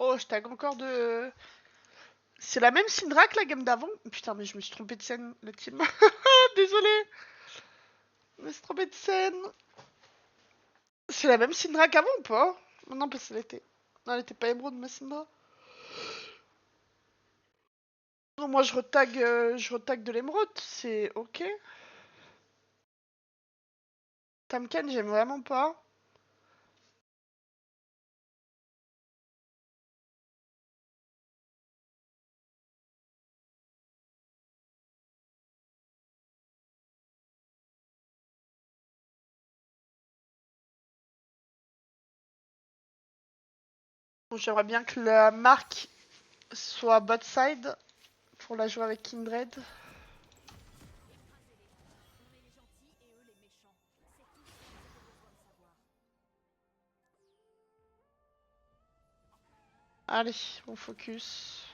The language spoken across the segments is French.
Oh, je tag encore de... C'est la même Syndra que la game d'avant? Putain, mais je me suis trompée de scène, la team. Désolée. Je me suis trompée de scène. C'est la même Syndra qu'avant ou pas? Non, parce qu'elle était... Non, elle était pas émeraude, ma Syndra. Non, moi je retag de l'émeraude, c'est ok. Tamken, j'aime vraiment pas. Bon, j'aimerais bien que la marque soit bot side pour la jouer avec Kindred. Allez, on focus.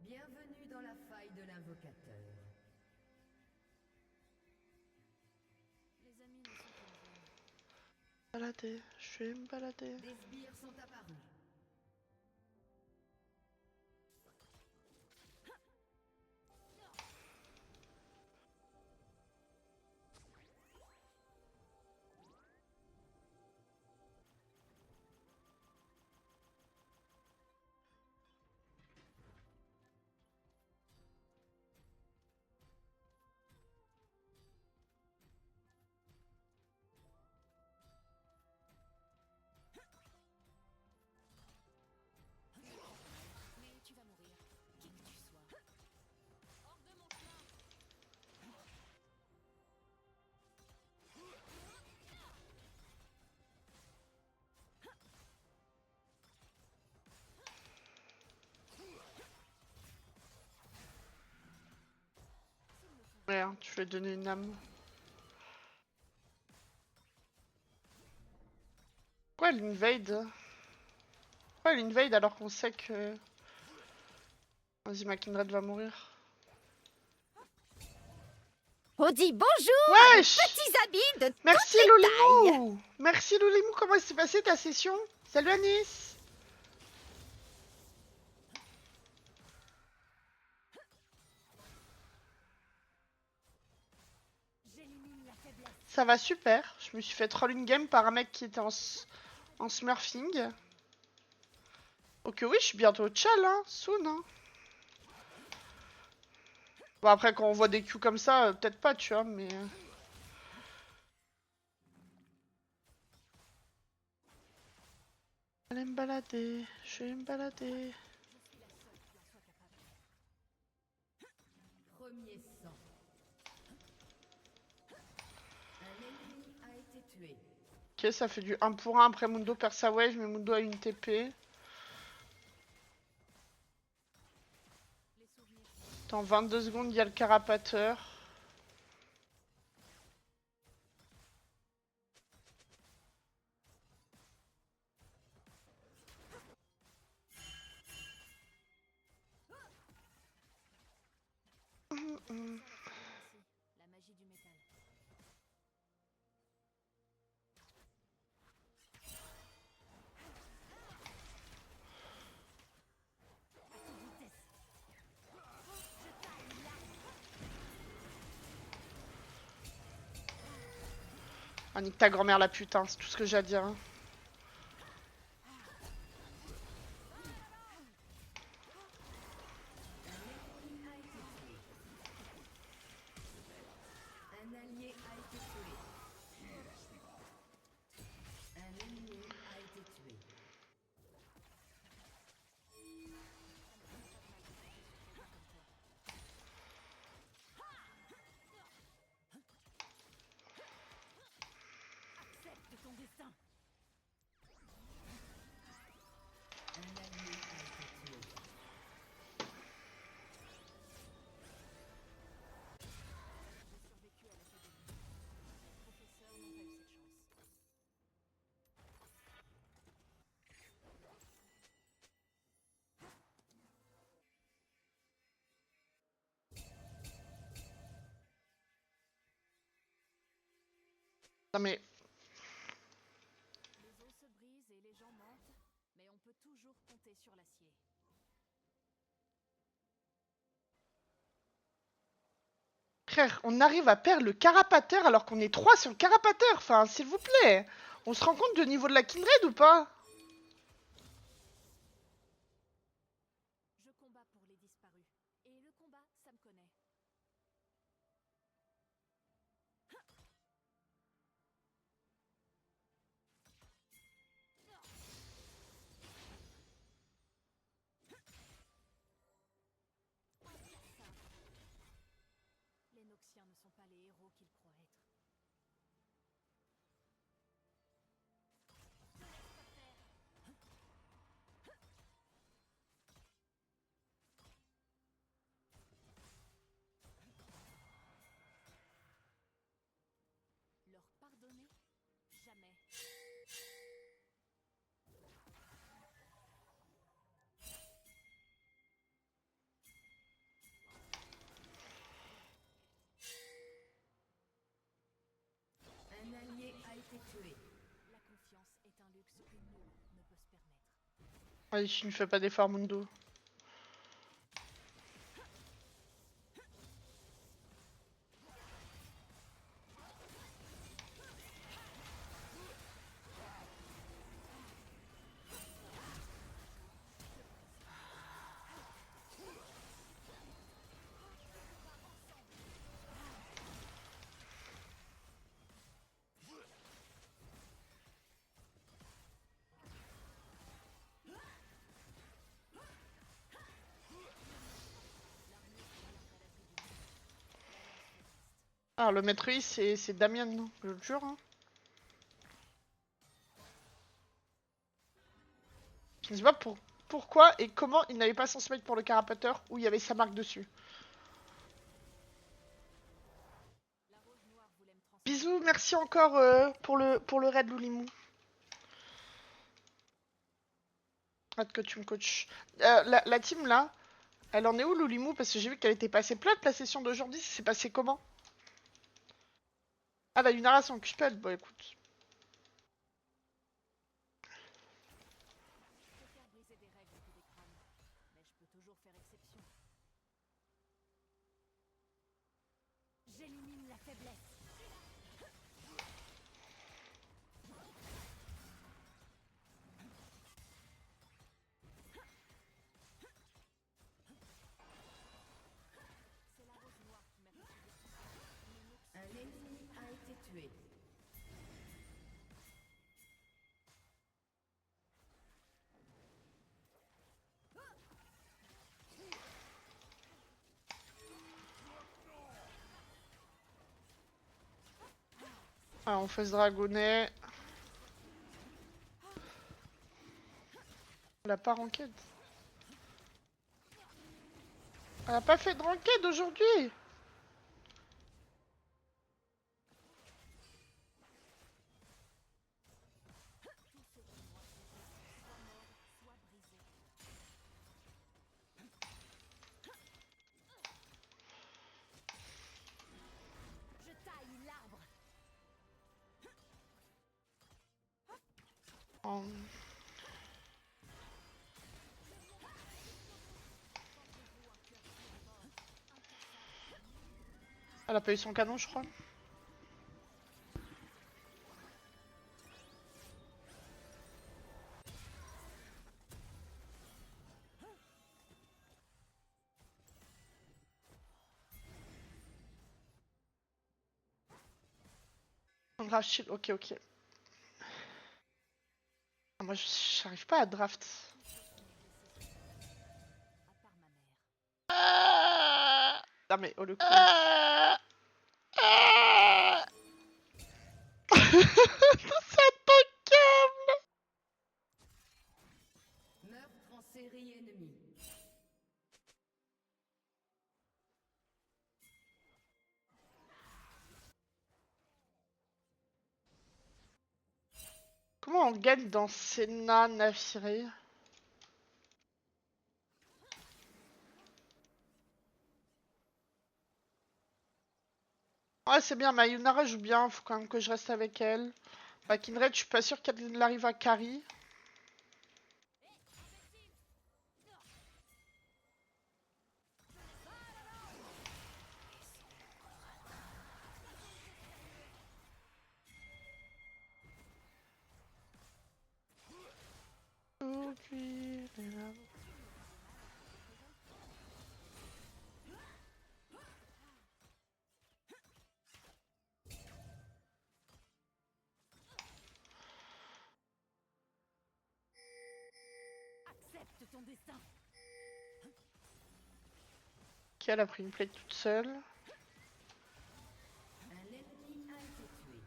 Bienvenue dans la faille de l'invocateur. Balader, je vais me balader. Des sbires sont apparus. Merde, je vais donner une âme. Pourquoi elle invade? Pourquoi elle invade alors qu'on sait que... Vas-y, ma Kindred va mourir. On dit bonjour à mes Wesh! petits amis de Merci toutes les tailles. Loulimou! Merci Loulimou, comment s'est passée ta session? Salut Anis! Ça va super. Je me suis fait troll une game par un mec qui était en smurfing. Ok, oui, je suis bientôt au tchal, hein, soon. Hein. Bon, après, quand on voit des Q comme ça, peut-être pas, tu vois, mais... Allez me balader, je vais me balader. Premier sang. Un ennemi a été tué. Ok, ça fait du 1 pour 1. Après, Mundo perd sa wave, mais Mundo a une TP. Dans 22 secondes, il y a le carapateur. Ah, nique ta grand-mère la putain, c'est tout ce que j'ai à dire. Hein. Un allié a été tué. Un ennemi a été tué. Accepte ton destin. Un allié a été tué. Non mais... Les eaux se brisent et sur l'acier. Frère, on arrive à perdre le carapateur alors qu'on est 3 sur le carapateur. Enfin, s'il vous plaît. On se rend compte du niveau de la Kindred ou pas? Je combats pour les disparus. Et le combat, ça me connaît. Les Noxiens ne sont pas les héros qu'ils croient être. Leur pardonner? Jamais. Un allié a été tué. La confiance est un luxe que nul ne peut se permettre. Allez, je ne fais pas d'effort, Mundo. Alors, le maître I, c'est Damien, non? Je le jure. Hein. Je ne sais pas pourquoi et comment il n'avait pas son smite pour le carapateur où il y avait sa marque dessus. La rose noire voulait me transformer. Bisous, merci encore pour le raid, Loulimou. Hâte que tu me coaches. La team là, elle en est où, Loulimou? Parce que j'ai vu qu'elle était passée plate la session d'aujourd'hui. C'est passé comment? Ah, la Lunara sans Cupid. Bon, écoute. Je préfère briser des règles que des crânes. Mais je peux toujours faire exception. J'élimine la faiblesse. C'est la rose noire qui m'a fait subir tout ça. Les Noxiens Un ennemi a été tué. Ah, on fait ce dragonnet. Elle a pas ranked. Elle a pas fait de ranked aujourd'hui. tous ceux qui m'ont affronté, soit morts, soit brisés. Je taille l'arbre. Oh. Elle a pas eu son canon, je crois. Draft shield, ok, ok. Ah, moi, j'arrive pas à draft. À part ma mère. Non mais, oh le coup. C'est attaquable. Meurtre en série ennemie. Comment on gagne dans Senna Nafiri? Ouais, c'est bien, Mayunara joue bien, faut quand même que je reste avec elle. Bah, Kindred, je suis pas sûre qu'elle arrive à carry. Accepte ton destin. Ok, elle a pris une plate toute seule. Un ennemi a été tué.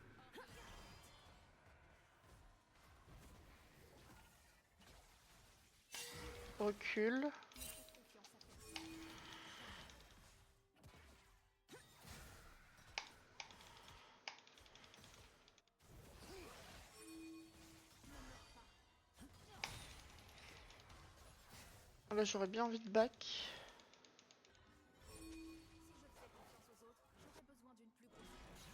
Recule. Là, j'aurais bien envie de back. Si je fais confiance aux autres, j'aurais besoin d'une plus grosse approche.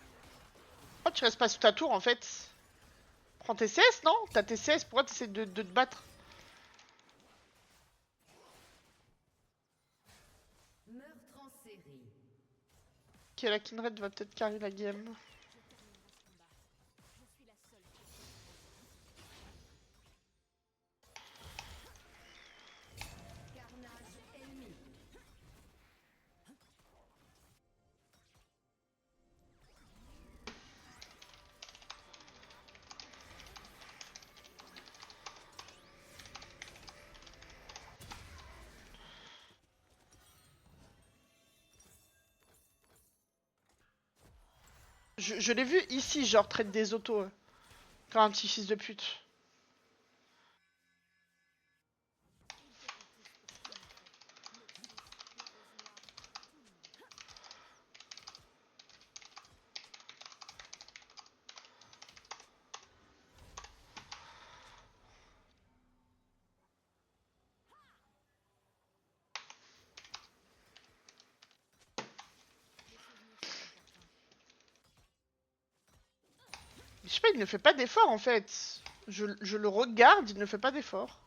Oh, tu restes pas sous ta tour en fait. Prends tes CS, non? T'as tes CS, pourquoi t'essaies de te battre? Meurtre en série. Ok, la Kindred va peut-être carry la game. Je terminerai ce combat. Je suis la seule qui ait Carnage ennemi. Je l'ai vu ici, genre traite des autos. Quand un petit fils de pute. Ils paieront tous pour ce qu'ils m'ont fait. Noxus, la Rose Noire, tout le monde. Les souvenirs sont importants. Je sais pas, il ne fait pas d'effort en fait. Je le regarde, il ne fait pas d'effort.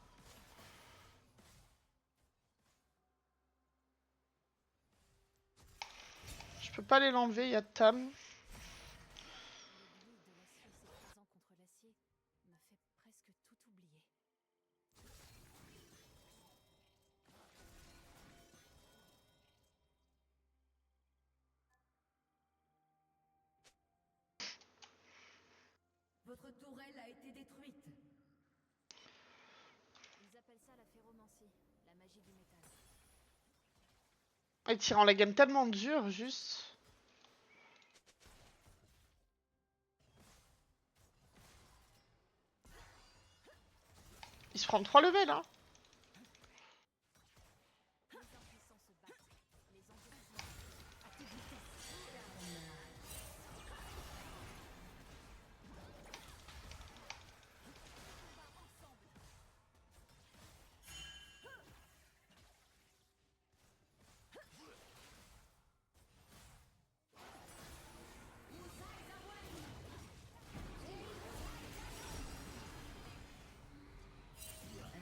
Je peux pas aller l'enlever, il y a Tam. L'aiguille de l'acier s'écrasant contre l'acier me fait presque tout oublier. Votre tourelle a été détruite. Ils appellent ça la ferromancie, la magie du métal. Il tire en la game tellement dur, juste. Il se prend 3 levels, hein. Les impuissants se battent, les endurcis à toute vitesse.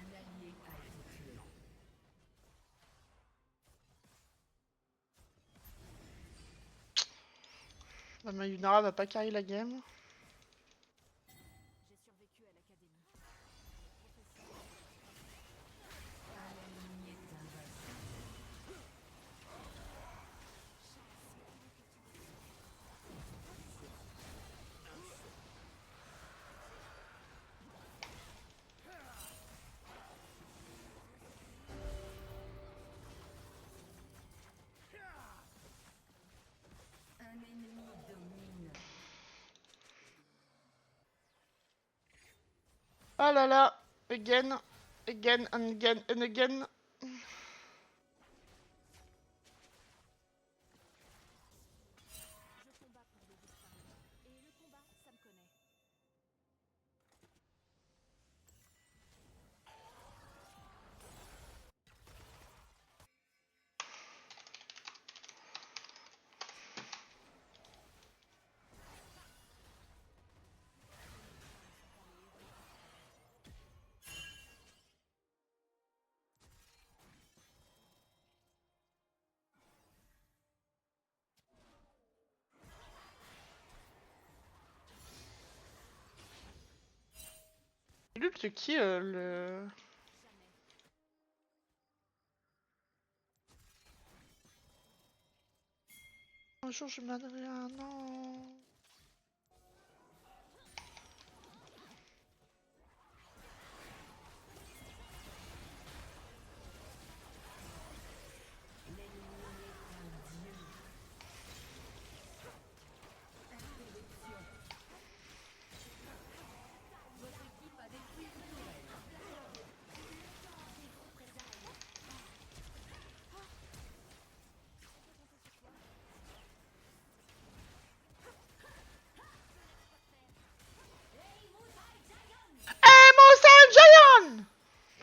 Un allié a été tué. La Mayunara va pas carry la game. J'ai survécu à l'académie. Un ennemi est invincible. Un ennemi domine. Ah là là, again, again and again and again. Je combats pour les disparus. Et le combat, ça me connaît. L'ult de qui le... Jamais. Un jour je m'adonnerai un an.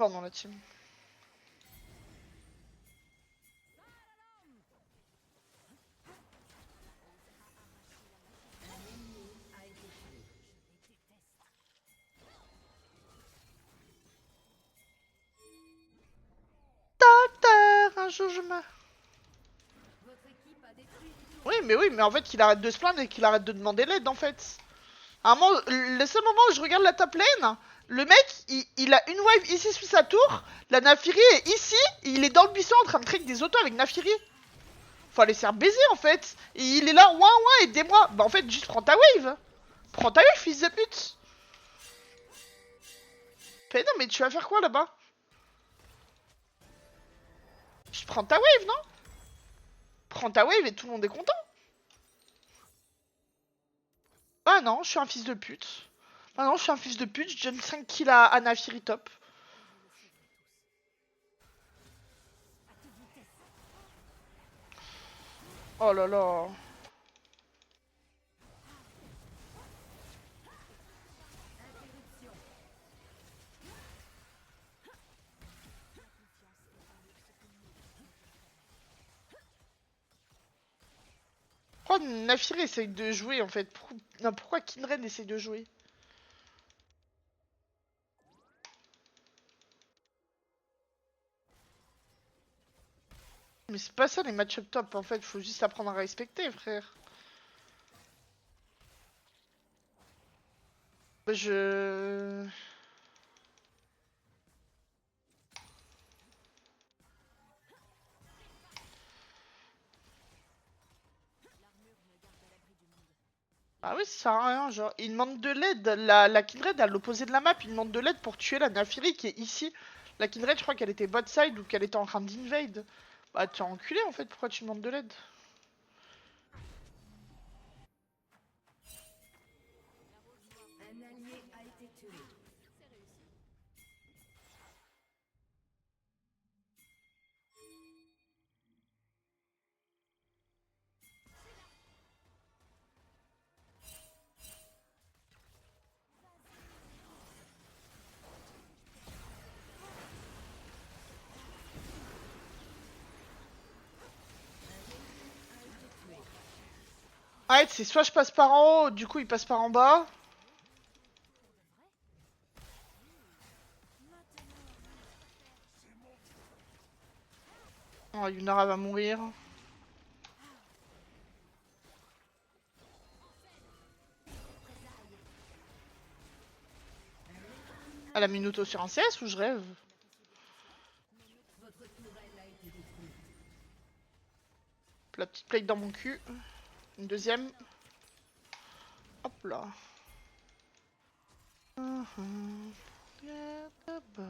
fort dans la team. Docteur, un jour je me... Votre équipe a détruit une Oui, mais en fait, qu'il arrête de se plaindre et qu'il arrête de demander l'aide, en fait. À un moment, le seul moment où je regarde la top lane, le mec, il a une wave ici sous sa tour, la Naafiri est ici, et il est dans le buisson en train de trade des autos avec Naafiri. Faut aller se faire baiser, en fait. Et il est là, ouin, ouin, aidez-moi. Bah, en fait, juste prends ta wave. Prends ta wave, fils de pute. Mais non, mais tu vas faire quoi, là-bas? Je prends ta wave, non? Prends ta wave et tout le monde est content. Ah non, je suis un fils de pute. Ah non, je suis un fils de pute, je donne 5 kills à Naafiri top. Oh là là. Pourquoi Naafiri essaye de jouer en fait? Non, pourquoi Kindred essaye de jouer? Mais c'est pas ça les match-up top en fait, faut juste apprendre à respecter frère. Je... Ah oui, ça sert à rien, genre, il demande de l'aide, la Kindred à l'opposé de la map, il demande de l'aide pour tuer la Naafiri qui est ici. La Kindred, je crois qu'elle était bot side ou qu'elle était en train d'invade. Bah t'es enculé en fait, pourquoi tu demandes de l'aide? Un allié a été tué. Ah ouais, c'est soit je passe par en haut, du coup il passe par en bas. Oh, Yunara va mourir. Elle a mis une auto sur un CS ou je rêve? Votre tourelle a été détruite. La petite plate dans mon cul. Une deuxième. Hop là. Get the ball.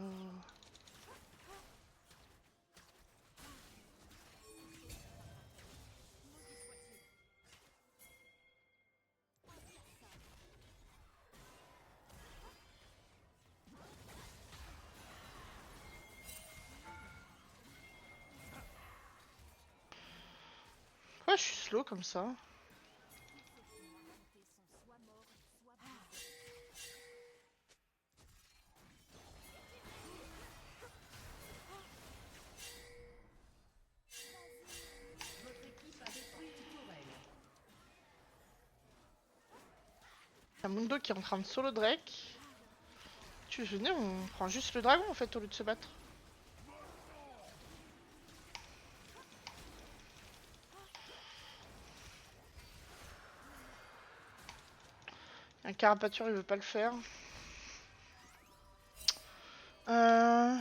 Pourquoi je suis slow comme ça? Votre équipe a détruit une tourelle. Y'a Mundo qui est en train de solo Drake. Tu veux venir, on prend juste le dragon en fait au lieu de se battre. Un carapature il veut pas le faire. Euh...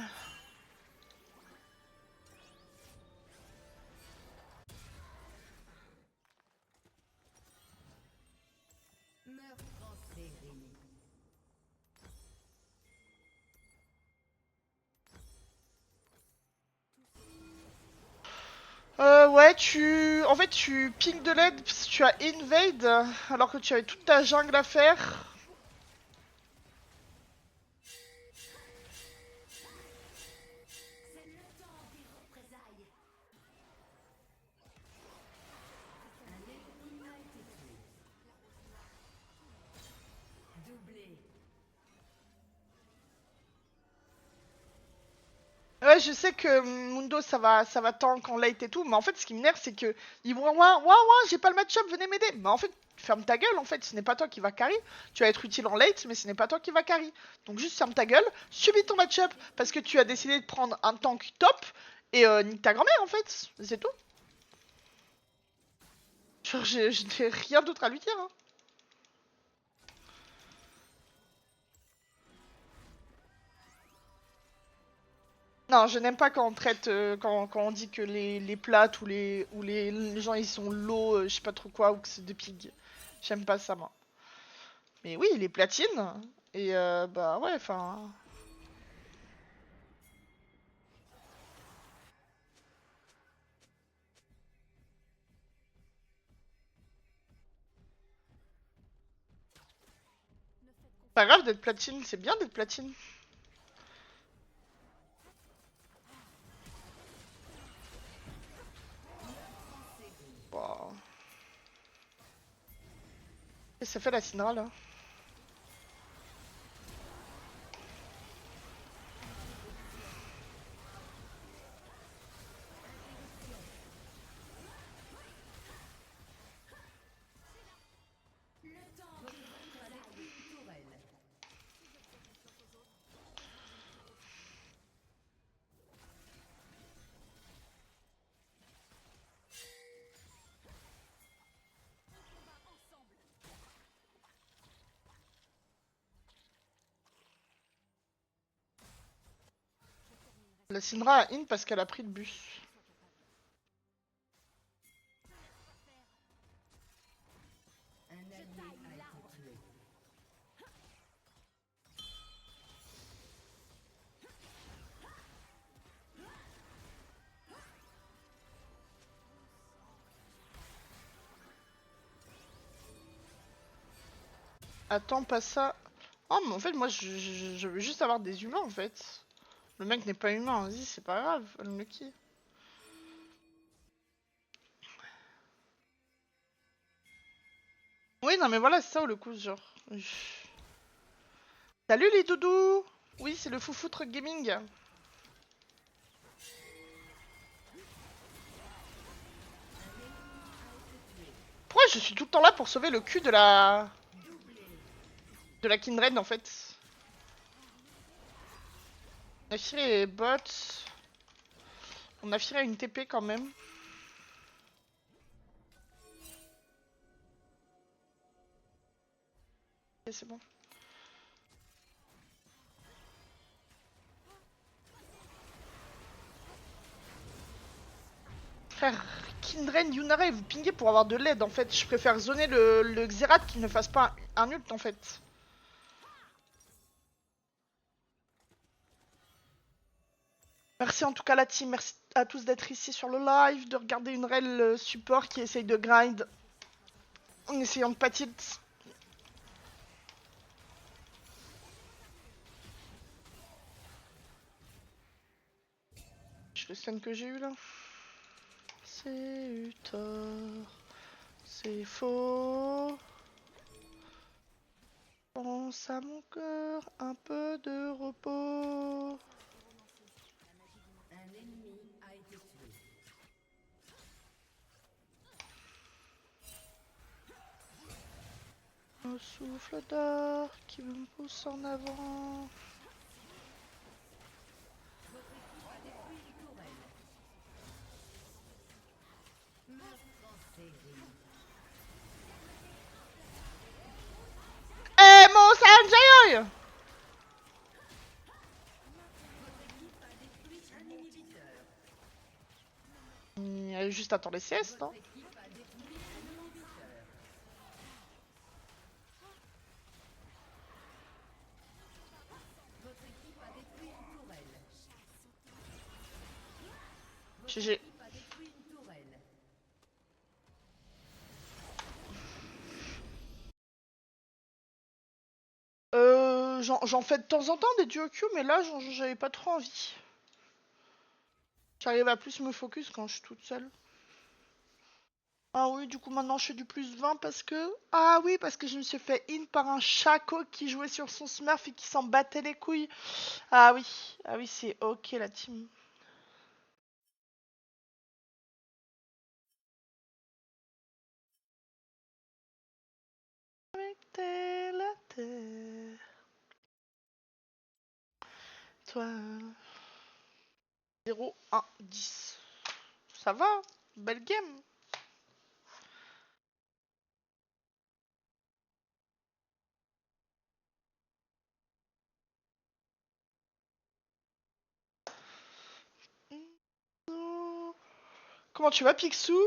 Meurtre en série. Ouais, en fait, tu ping de l'aide parce que tu as invade alors que tu avais toute ta jungle à faire. C'est le temps des représailles. Un ennemi a été tué. Doublé. Ouais, je sais que Mundo ça va tank en late et tout, mais en fait ce qui m'énerve c'est que ils vont ouah, j'ai pas le match-up, venez m'aider. Mais en fait, ferme ta gueule en fait, ce n'est pas toi qui va carry. Tu vas être utile en late, mais ce n'est pas toi qui va carry. Donc juste ferme ta gueule, subis ton match-up parce que tu as décidé de prendre un tank top et nique ta grand-mère en fait, c'est tout. Genre je n'ai rien d'autre à lui dire. Hein. Non, je n'aime pas quand on traite, quand on dit que les plates ou les gens ils sont low, je sais pas trop quoi, ou que c'est des pigs. J'aime pas ça moi. Mais oui, les platines, et bah ouais, enfin... Pas grave d'être platine, c'est bien d'être platine. Wow. Et ça fait la Syndra là. La Syndra a in parce qu'elle a pris le bus. Attends, pas ça. Oh, mais en fait, moi, je veux juste avoir des humains, en fait. Le mec n'est pas humain, vas-y, c'est pas grave, unlucky. Oui, non, mais voilà, c'est ça, le coup, genre. Salut les doudous. Oui, c'est le foufoutre gaming. Pourquoi je suis tout le temps là pour sauver le cul de la... De la Kindred, en fait. On a firé les bots. On a firé une TP quand même. Ok, c'est bon. Frère, Kindred, Yunara, vous pingez pour avoir de l'aide en fait. Je préfère zoner le Xerath qui ne fasse pas un ult en fait. Merci en tout cas la team, merci à tous d'être ici sur le live, de regarder une rel support qui essaye de grind en essayant de pâtir. Je le stun que j'ai eu là. C'est eu tort, c'est faux. Pense à mon cœur, un peu de repos. Un ennemi a été tué. Un souffle d'or qui me pousse en avant. Eh mon Sanjay! Juste attends les CS, non? GG. J'en fais de temps en temps des duo Q, mais là j'avais pas trop envie. J'arrive à plus me focus quand je suis toute seule. Ah oui, du coup maintenant je fais du plus 20 parce que... Ah oui, parce que je me suis fait in par un Chaco qui jouait sur son smurf et qui s'en battait les couilles. Ah oui, c'est ok la team. avec la terre. Toi. 0, 1, 10. Ça va, belle game. Comment tu vas, Picsou?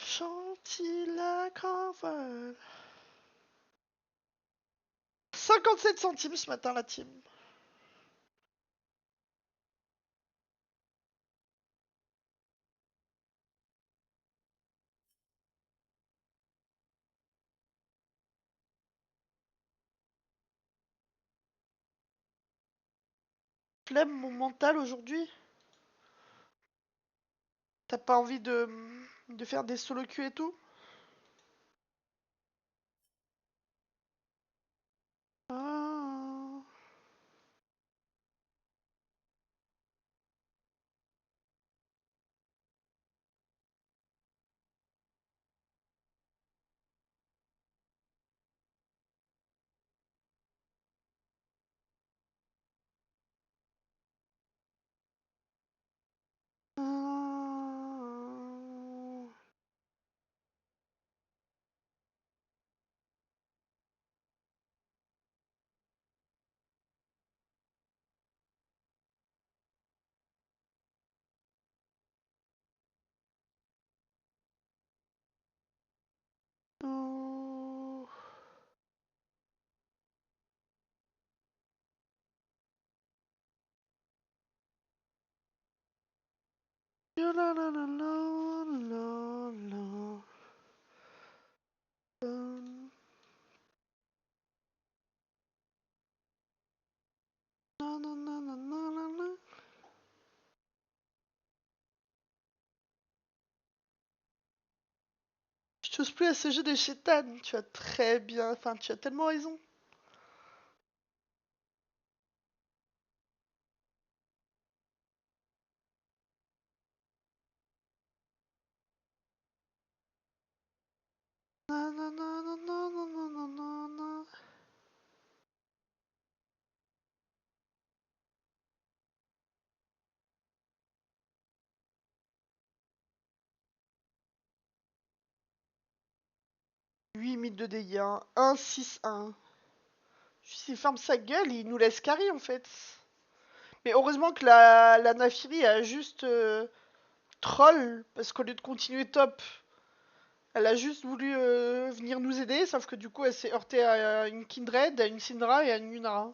Chante-il la caravane. 57 centimes ce matin, la team. Flemme mon mental aujourd'hui. T'as pas envie de faire des solo queue et tout? Ah. Ah. Oh. La la la la la la. Na, na, na, na, na, na, na. Je t'ose plus à ce jeu des chétanes. Tu as très bien. Enfin, tu as tellement raison. Na, na, na, na, na, na, na, na, na, na. Huit mille de dégâts. 1, 6, 1. Il ferme sa gueule, il nous laisse carry en fait. Mais heureusement que la Nafiri a juste troll, parce qu'au lieu de continuer top, elle a juste voulu venir nous aider, sauf que du coup elle s'est heurtée à une Kindred, à une Syndra et à une Yunara.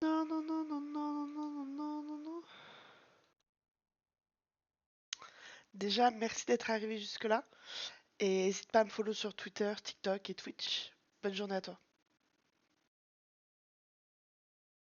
Non, non, non, non, non, non, non, non, non, non. Déjà, merci d'être arrivé jusque-là. Et n'hésite pas à me follow sur Twitter, TikTok et Twitch. Bonne journée à toi.